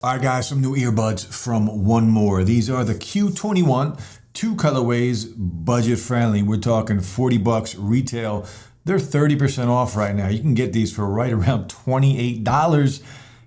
All right, guys, some new earbuds from One More. These are the Q21, two colorways, budget friendly. We're talking 40 bucks retail. They're 30% off right now. You can get these for right around $28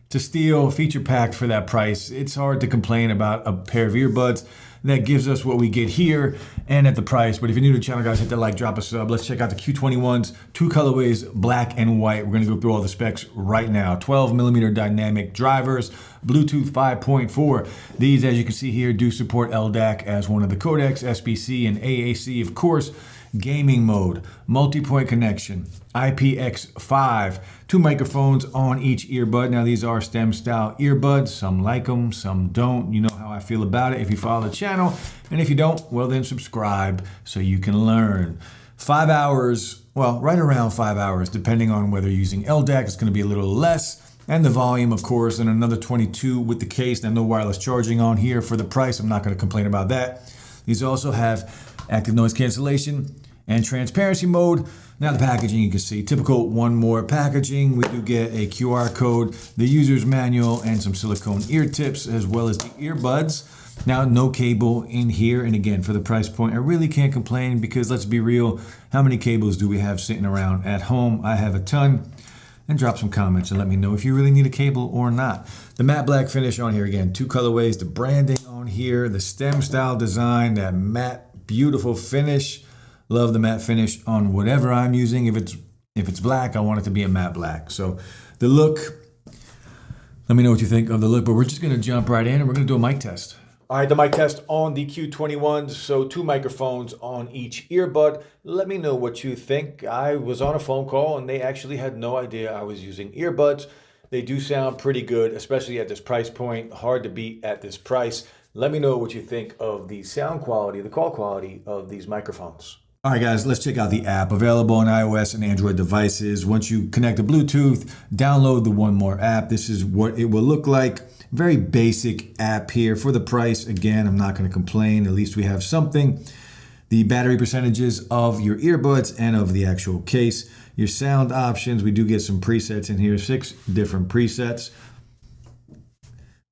to steal, feature packed for that price. It's hard to complain about a pair of earbuds that gives us what we get here and at the price. But if you're new to the channel, guys, hit that like, drop a sub. Let's check out the Q21s, two colorways, black and white. We're gonna go through all the specs right now. 12mm dynamic drivers, Bluetooth 5.4. These, as you can see here, do support LDAC as one of the codecs, SBC and AAC, of course. Gaming mode, multi-point connection, IPX5, two microphones on each earbud. Now these are stem style earbuds. Some like them, some don't. You know how I feel about it if you follow the channel. And if you don't, well then subscribe so you can learn. 5 hours, well, right around 5 hours, depending on whether you're using LDAC, it's gonna be a little less. And the volume, of course, and another 22 with the case. Now no wireless charging on here for the price. I'm not gonna complain about that. These also have active noise cancellation and transparency mode. Now the packaging, you can see typical One More packaging. We do get a QR code, the user's manual, and some silicone ear tips, as well as the earbuds. Now no cable in here, and again, for the price point, I really can't complain because let's be real, how many cables do we have sitting around at home? I have a ton. And drop some comments and let me know if you really need a cable or not. The matte black finish on here, again, two colorways, the branding on here, the stem style design, that matte, beautiful finish. Love the matte finish on whatever I'm using. If it's black, I want it to be a matte black. So the look, let me know what you think of the look, but we're just gonna jump right in and we're gonna do a mic test. All right, the mic test on the Q21s. So two microphones on each earbud. Let me know what you think. I was on a phone call and they actually had no idea I was using earbuds. They do sound pretty good, especially at this price point. Hard to beat at this price. Let me know what you think of the sound quality, the call quality of these microphones. All right, guys, let's check out the app. Available on iOS and Android devices. Once you connect to Bluetooth, download the One More app. This is what it will look like. Very basic app here. For the price, again, I'm not going to complain. At least we have something. The battery percentages of your earbuds and of the actual case. Your sound options, we do get some presets in here, 6 different presets.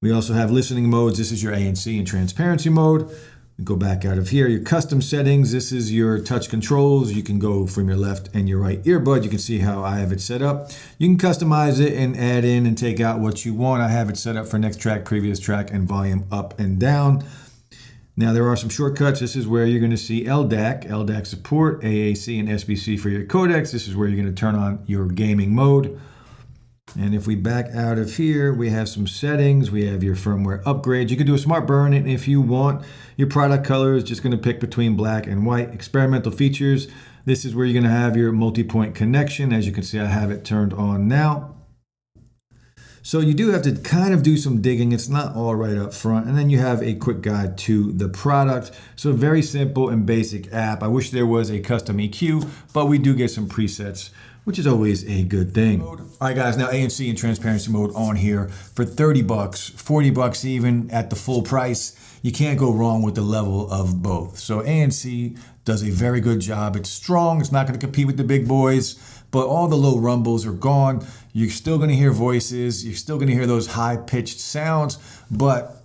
We also have listening modes. This is your ANC and transparency mode. Go back out of here, your custom settings. This is your touch controls. You can go from your left and your right earbud. You can see how I have it set up. You can customize it and add in and take out what you want. I have it set up for next track, previous track, and volume up and down. Now there are some shortcuts. This is where you're going to see LDAC support, AAC and SBC for your codecs. This is where you're going to turn on your gaming mode. And if we back out of here, we have some settings. We have your firmware upgrades. You can do a smart burn if you want. Your product color is just going to pick between black and white. Experimental features. This is where you're going to have your multi-point connection. As you can see, I have it turned on now. So you do have to kind of do some digging. It's not all right up front. And then you have a quick guide to the product. So very simple and basic app. I wish there was a custom EQ, but we do get some presets, which is always a good thing. All right, guys, now ANC and transparency mode on here for 30 bucks, 40 bucks even at the full price. You can't go wrong with the level of both. So ANC does a very good job. It's strong. It's not going to compete with the big boys, but all the low rumbles are gone. You're still going to hear voices. You're still going to hear those high-pitched sounds, but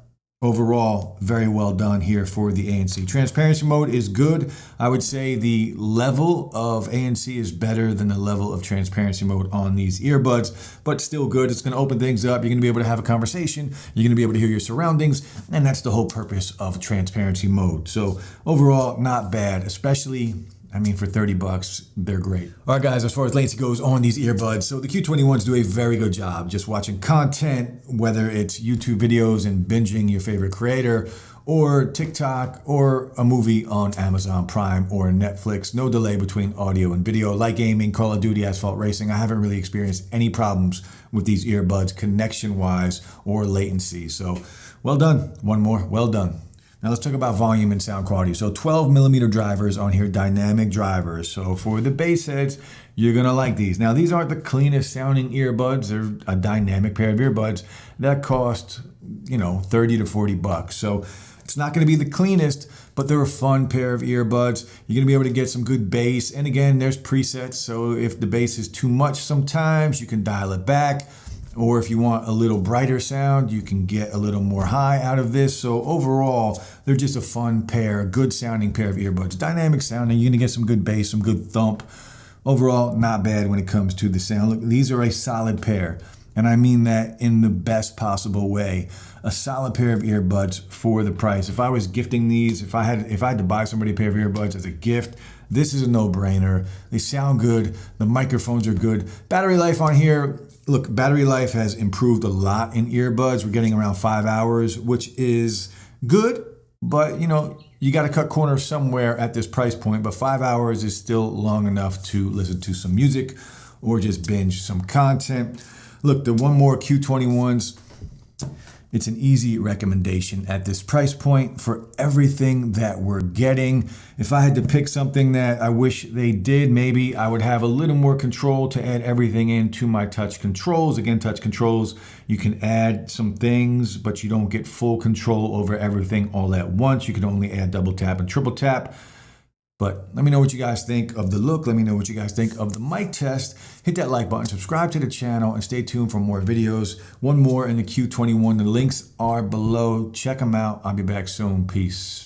overall, very well done here for the ANC. Transparency mode is good. I would say the level of ANC is better than the level of transparency mode on these earbuds, but still good. It's going to open things up. You're going to be able to have a conversation. You're going to be able to hear your surroundings, and that's the whole purpose of transparency mode. So overall, not bad, especially, I mean, for 30 bucks, they're great. All right, guys, as far as latency goes on these earbuds, so the Q21s do a very good job just watching content, whether it's YouTube videos and binging your favorite creator, or TikTok, or a movie on Amazon Prime or Netflix. No delay between audio and video. Like gaming, Call of Duty, Asphalt Racing, I haven't really experienced any problems with these earbuds connection-wise or latency. So well done. One more, well done. Now let's talk about volume and sound quality. So 12mm drivers on here, dynamic drivers. So for the bass heads, you're gonna like these. Now these aren't the cleanest sounding earbuds. They're a dynamic pair of earbuds that cost, 30 to 40 bucks. So it's not gonna be the cleanest, but they're a fun pair of earbuds. You're gonna be able to get some good bass. And again, there's presets. So if the bass is too much sometimes, you can dial it back. Or if you want a little brighter sound, you can get a little more high out of this. So overall, they're just a fun pair, a good sounding pair of earbuds. Dynamic sounding, you're gonna get some good bass, some good thump. Overall, not bad when it comes to the sound. Look, these are a solid pair. And I mean that in the best possible way. A solid pair of earbuds for the price. If I was gifting these, if I had to buy somebody a pair of earbuds as a gift, this is a no-brainer. They sound good. The microphones are good. Battery life on here, look, battery life has improved a lot in earbuds. We're getting around 5 hours, which is good, but you got to cut corners somewhere at this price point. But 5 hours is still long enough to listen to some music or just binge some content. Look, the One More Q21s, it's an easy recommendation at this price point for everything that we're getting. If I had to pick something that I wish they did, maybe I would have a little more control to add everything into my touch controls. Again, touch controls, you can add some things, but you don't get full control over everything all at once. You can only add double tap and triple tap. But let me know what you guys think of the look. Let me know what you guys think of the mic test. Hit that like button, subscribe to the channel, and stay tuned for more videos. One more in the Q21. The links are below. Check them out. I'll be back soon. Peace.